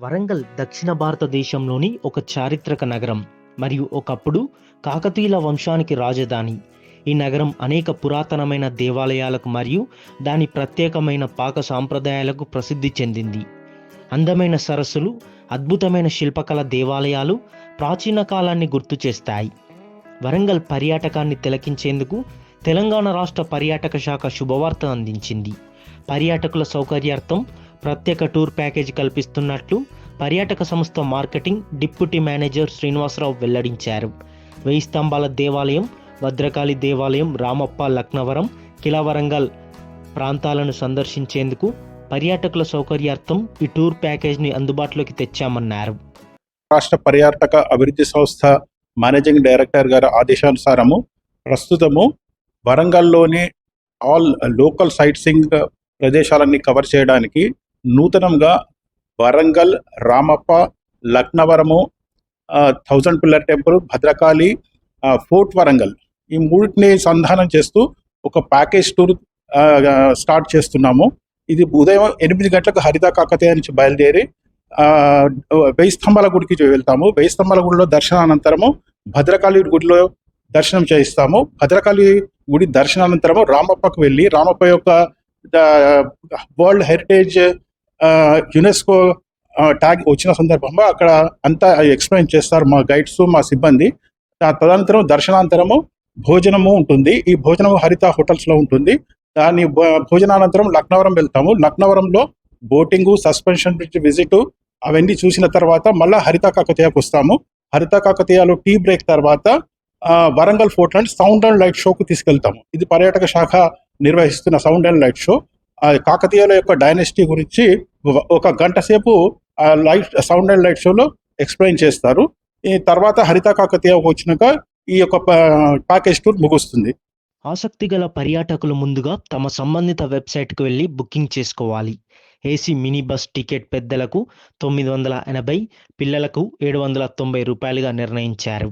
వరంగల్ దక్షిణ భారతదేశంలోని ఒక చారిత్రక నగరం మరియు ఒకప్పుడు కాకతీయుల వంశానికి రాజధాని. ఈ నగరం అనేక పురాతనమైన దేవాలయాలకు మరియు దాని ప్రత్యేకమైన పాక సాంప్రదాయాలకు ప్రసిద్ధి చెందింది. అందమైన సరస్సులు, అద్భుతమైన శిల్పకళ దేవాలయాలు ప్రాచీన కాలాన్ని గుర్తు చేస్తాయి. వరంగల్ పర్యాటకాన్ని తిలకించేందుకు తెలంగాణ రాష్ట్ర పర్యాటక శాఖ శుభవార్త అందించింది. పర్యాటకుల సౌకర్యార్థం ప్రత్యేక టూర్ ప్యాకేజీ కల్పిస్తున్నట్లు పర్యాటక సంస్థ మార్కెటింగ్ డిప్యూటీ మేనేజర్ శ్రీనివాసరావు వెల్లడించారు. 1000 స్తంభాల దేవాలయం, భద్రకాళి దేవాలయం, రామప్ప, లక్నవరం, కిలా వరంగల్ ప్రాంతాలను సందర్శించేందుకు పర్యాటకుల సౌకర్యార్థం ఈ టూర్ ప్యాకేజీని అందుబాటులోకి తెచ్చామన్నారు. రాష్ట్ర పర్యాటక అభివృద్ధి సంస్థ మేనేజింగ్ డైరెక్టర్ గారి ఆదేశానుసారము ప్రస్తుతము వరంగల్లోని ఆల్ లోకల్ సైట్ సింగ్ ప్రదేశాలన్నీ కవర్ చేయడానికి నూతనంగా Warangal, Ramappa, Laknavaram, 1000 pillar temple, Bhadrakali, fort Warangal ఈ మూడింటిని సంధానం చేస్తూ ఒక ప్యాకేజ్ టూర్ స్టార్ట్ చేస్తున్నాము. ఇది ఉదయం 8 గంటలకు హరిత కాకతీయ నుంచి బయలుదేరి 1000 స్తంభాల గుడికి వెళ్తాము. 1000 స్తంభాల గుడిలో దర్శనానంతరము భద్రకాళి గుడిలో దర్శనం చేయిస్తాము. భద్రకాళి గుడి దర్శనానంతరము రామప్పకు వెళ్ళి రామప్ప యొక్క వరల్డ్ హెరిటేజ్ యునెస్కో ట్యాగ్ వచ్చిన సందర్భంగా అక్కడ అంతా ఎక్స్ప్లెయిన్ చేస్తారు మా గైడ్స్, మా సిబ్బంది. తదనంతరం దర్శనానంతరము భోజనము ఉంటుంది. ఈ భోజనము హరిత హోటల్స్లో ఉంటుంది. దాని భోజనానంతరం లక్నవరం వెళ్తాము. లక్నవరంలో బోటింగు, సస్పెన్షన్ బ్రిడ్జ్ విజిట్ అవన్నీ చూసిన తర్వాత మళ్ళీ హరిత కాకతీయకు వస్తాము. హరిత కాకతీయలో టీ బ్రేక్ తర్వాత Warangal fort and sound and light షోకు తీసుకెళ్తాము. ఇది పర్యాటక శాఖ నిర్వహిస్తున్న సౌండ్ అండ్ లైట్ షో. కాకతీయుల యొక్క డైనెస్టీ గురించి 1 గంట సేపు సౌండ్ అండ్ లైట్ షోలో ఎక్స్ప్లెయిన్ చేస్తారు. ఈ తర్వాత హరిత కాకతీయ వచ్చినాక ఈ యొక్క ప్యాకేజ్ టూర్ ముగుస్తుంది. ఆసక్తి గల పర్యాటకులు ముందుగా తమ సంబంధిత వెబ్సైట్కు వెళ్ళి బుకింగ్ చేసుకోవాలి. ఏసీ మినీ బస్ టికెట్ పెద్దలకు 980, పిల్లలకు 790 రూపాయలుగా నిర్ణయించారు.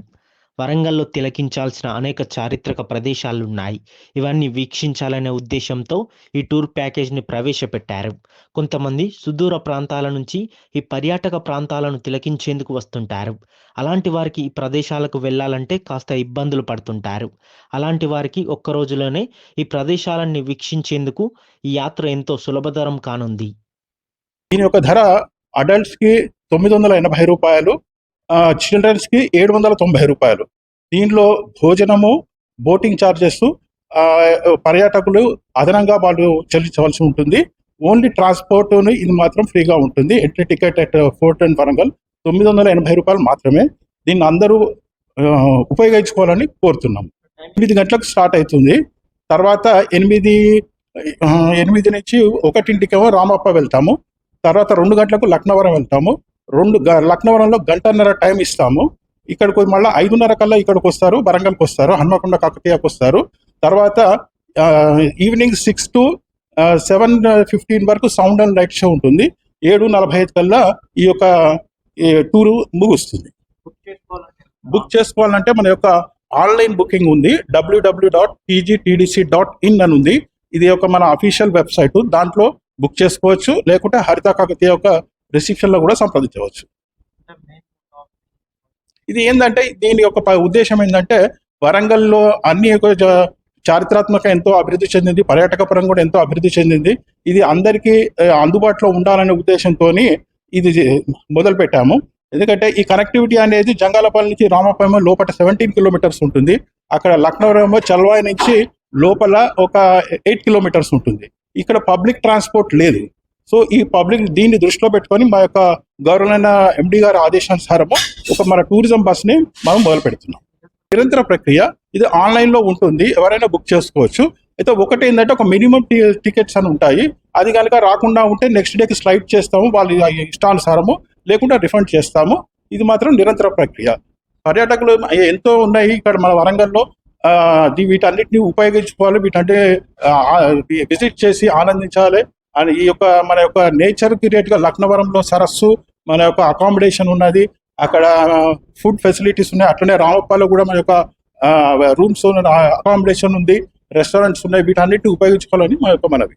వరంగల్లో తిలకించాల్సిన అనేక చారిత్రక ప్రదేశాలున్నాయి. ఇవన్నీ వీక్షించాలనే ఉద్దేశంతో ఈ టూర్ ప్యాకేజ్ని ప్రవేశపెట్టారు. కొంతమంది సుదూర ప్రాంతాల నుంచి ఈ పర్యాటక ప్రాంతాలను తిలకించేందుకు వస్తుంటారు. అలాంటి వారికి ఈ ప్రదేశాలకు వెళ్ళాలంటే కాస్త ఇబ్బందులు పడుతుంటారు. అలాంటి వారికి ఒక్క రోజులోనే ఈ ప్రదేశాలన్నీ వీక్షించేందుకు ఈ యాత్ర ఎంతో సులభతరం కానుంది. దీని యొక్క ధర అడల్ట్స్కి 980 రూపాయలు, చిల్డ్రన్స్కి 790 రూపాయలు. దీనిలో భోజనము, బోటింగ్ ఛార్జెస్ పర్యాటకులు అదనంగా వాళ్ళు చెల్లించవలసి ఉంటుంది. ఓన్లీ ట్రాన్స్పోర్ట్ ఇది మాత్రం ఫ్రీగా ఉంటుంది. Entry ticket at fort and Warangal 980 రూపాయలు మాత్రమే. దీన్ని అందరూ ఉపయోగించుకోవాలని కోరుతున్నాం. 8 గంటలకు స్టార్ట్ అవుతుంది. తర్వాత 8 నుంచి 1 రామప్ప వెళ్తాము. తర్వాత 2 గంటలకు లక్నవరం వెళ్తాము. లక్నవరంలో 1.5 గంట టైం ఇస్తాము. ఇక్కడికి మళ్ళీ 5:30 కల్లా ఇక్కడికి వస్తారు, వరంగల్కి వస్తారు, హన్మకొండ కాకతీయకు వస్తారు. తర్వాత ఈవినింగ్ 6 to 7:15 వరకు సౌండ్ అండ్ లైట్ షో ఉంటుంది. 7:45 కల్లా ఈ యొక్క టూరు ముగుస్తుంది. బుక్ చేసుకోవాలంటే మన యొక్క ఆన్లైన్ బుకింగ్ ఉంది. www.tgtdc.in అని ఉంది. ఇది ఒక మన అఫీషియల్ వెబ్సైట్. దాంట్లో బుక్ చేసుకోవచ్చు, లేకుంటే హరిత కాకతీయ యొక్క రిసెప్షన్లో కూడా సంప్రదించవచ్చు. ఇది ఏంటంటే దీని యొక్క ఉద్దేశం ఏంటంటే వరంగల్లో అన్ని చారిత్రాత్మక ఎంతో అభివృద్ధి చెందింది, పర్యాటక పరంగా కూడా ఎంతో అభివృద్ధి చెందింది. ఇది అందరికీ అందుబాటులో ఉండాలనే ఉద్దేశంతో ఇది మొదలు పెట్టాము. ఎందుకంటే ఈ కనెక్టివిటీ అనేది జంగాలపల్లి నుంచి రామప్ప లోపల 17 కిలోమీటర్స్ ఉంటుంది. అక్కడ లక్నవరం చల్వాయి నుంచి లోపల ఒక 8 కిలోమీటర్స్ ఉంటుంది. ఇక్కడ పబ్లిక్ ట్రాన్స్పోర్ట్ లేదు. సో ఈ దీన్ని దృష్టిలో పెట్టుకొని మా యొక్క గౌరవమైన ఎండి గారి ఆదేశానుసారము మన టూరిజం బస్ని మనం మొదలు పెడుతున్నాం. నిరంతర ప్రక్రియ. ఇది ఆన్లైన్లో ఉంటుంది, ఎవరైనా బుక్ చేసుకోవచ్చు. అయితే ఒకటి ఏంటంటే ఒక మినిమం టికెట్స్ అని ఉంటాయి. అది కనుక రాకుండా ఉంటే నెక్స్ట్ డేకి స్లైడ్ చేస్తాము, వాళ్ళ ఇష్టానుసారము, లేకుండా రిఫండ్ చేస్తాము. ఇది మాత్రం నిరంతర ప్రక్రియ. పర్యాటకులు ఎంతో ఉన్నాయి ఇక్కడ మన వరంగల్లో. వీటన్నిటిని ఉపయోగించుకోవాలి, వీటంటే విజిట్ చేసి ఆనందించాలి. అని ఈ యొక్క మన యొక్క నేచర్ పీరియడ్గా లక్నవరంలో సరస్సు, మన యొక్క అకామిడేషన్ ఉన్నది, అక్కడ ఫుడ్ ఫెసిలిటీస్ ఉన్నాయి. అట్లనే రామప్పలో కూడా మన యొక్క రూమ్స్ అకామిడేషన్ ఉంది, రెస్టారెంట్స్ ఉన్నాయి. వీటన్నిటిని ఉపయోగించుకోవాలని మా యొక్క మనవి.